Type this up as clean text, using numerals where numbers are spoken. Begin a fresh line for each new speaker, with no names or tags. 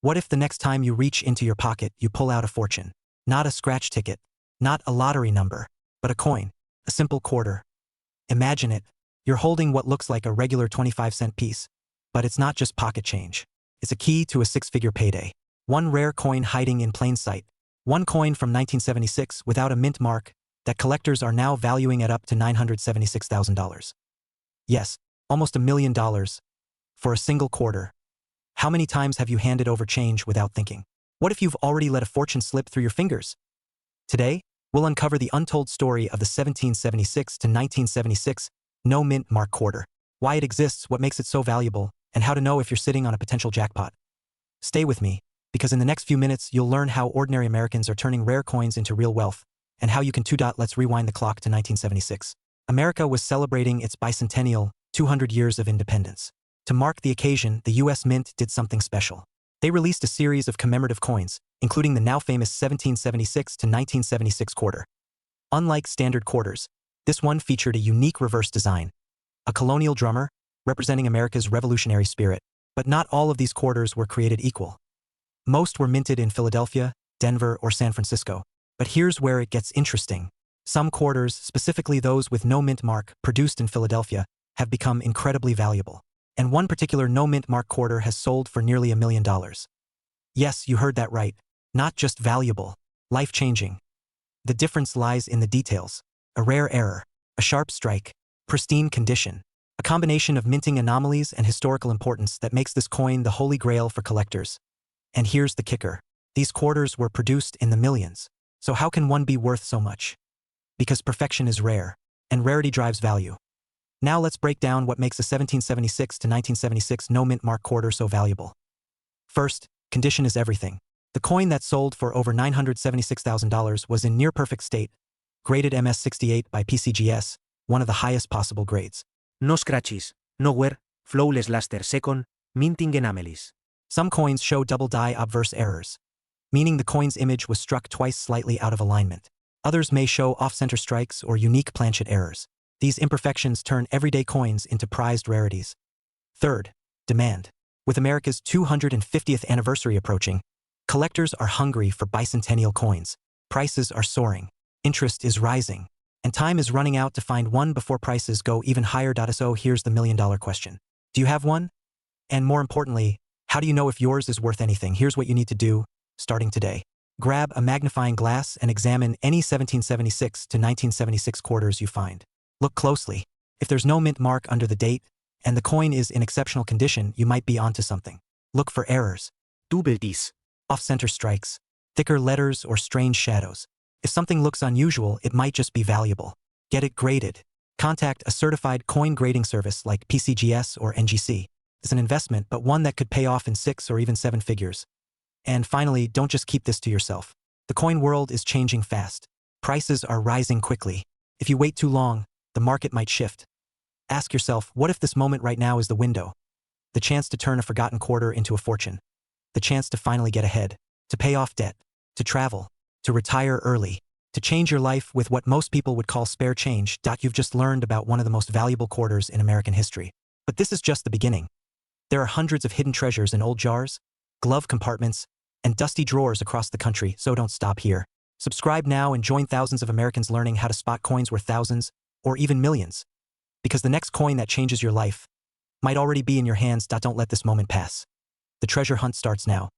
What if the next time you reach into your pocket, you pull out a fortune? Not a scratch ticket, not a lottery number, but a coin, a simple quarter. Imagine it. You're holding what looks like a regular 25-cent piece, but it's not just pocket change. It's a key to a six-figure payday. One rare coin hiding in plain sight. One coin from 1976 without a mint mark that collectors are now valuing at up to $976,000. Yes, almost $1 million for a single quarter. How many times have you handed over change without thinking? What if you've already let a fortune slip through your fingers? Today, we'll uncover the untold story of the 1776 to 1976 no mint mark quarter, why it exists, what makes it so valuable, and how to know if you're sitting on a potential jackpot. Stay with me, because in the next few minutes you'll learn how ordinary Americans are turning rare coins into real wealth, and how you can let's rewind the clock to 1976. America was celebrating its bicentennial, 200 years of independence. To mark the occasion, the U.S. Mint did something special. They released a series of commemorative coins, including the now famous 1776 to 1976 quarter. Unlike standard quarters, this one featured a unique reverse design, a colonial drummer representing America's revolutionary spirit. But not all of these quarters were created equal. Most were minted in Philadelphia, Denver, or San Francisco. But here's where it gets interesting. Some quarters, specifically those with no mint mark, produced in Philadelphia, have become incredibly valuable. And one particular no mint mark quarter has sold for nearly $1 million. Yes, you heard that right. Not just valuable, life-changing. The difference lies in the details. A rare error, a sharp strike, pristine condition, a combination of minting anomalies and historical importance that makes this coin the holy grail for collectors. And here's the kicker. These quarters were produced in the millions. So how can one be worth so much? Because perfection is rare, and rarity drives value. Now let's break down what makes a 1776 to 1976 no mint mark quarter so valuable. First, condition is everything. The coin that sold for over $976,000 was in near-perfect state, graded MS68 by PCGS, one of the highest possible grades.
No scratches, no wear, flawless luster second, minting anomalies.
Some coins show double die obverse errors, meaning the coin's image was struck twice slightly out of alignment. Others may show off-center strikes or unique planchet errors. These imperfections turn everyday coins into prized rarities. Third, demand. With America's 250th anniversary approaching, collectors are hungry for bicentennial coins. Prices are soaring, interest is rising, and time is running out to find one before prices go even higher. So here's the million-dollar question. Do you have one? And more importantly, how do you know if yours is worth anything? Here's what you need to do, starting today. Grab a magnifying glass and examine any 1776 to 1976 quarters you find. Look closely. If there's no mint mark under the date, and the coin is in exceptional condition, you might be onto something. Look for errors.
Double dice.
Off-center strikes, thicker letters, or strange shadows. If something looks unusual, it might just be valuable. Get it graded. Contact a certified coin grading service like PCGS or NGC. It's an investment, but one that could pay off in 6 or even 7 figures. And finally, don't just keep this to yourself. The coin world is changing fast. Prices are rising quickly. If you wait too long, the market might shift. Ask yourself, what if this moment right now is the window? The chance to turn a forgotten quarter into a fortune. The chance to finally get ahead, to pay off debt, to travel, to retire early, to change your life with what most people would call spare change. You've just learned about one of the most valuable quarters in American history. But this is just the beginning. There are hundreds of hidden treasures in old jars, glove compartments, and dusty drawers across the country, so don't stop here. Subscribe now and join thousands of Americans learning how to spot coins worth thousands, or even millions. Because the next coin that changes your life might already be in your hands. Don't let this moment pass. The treasure hunt starts now.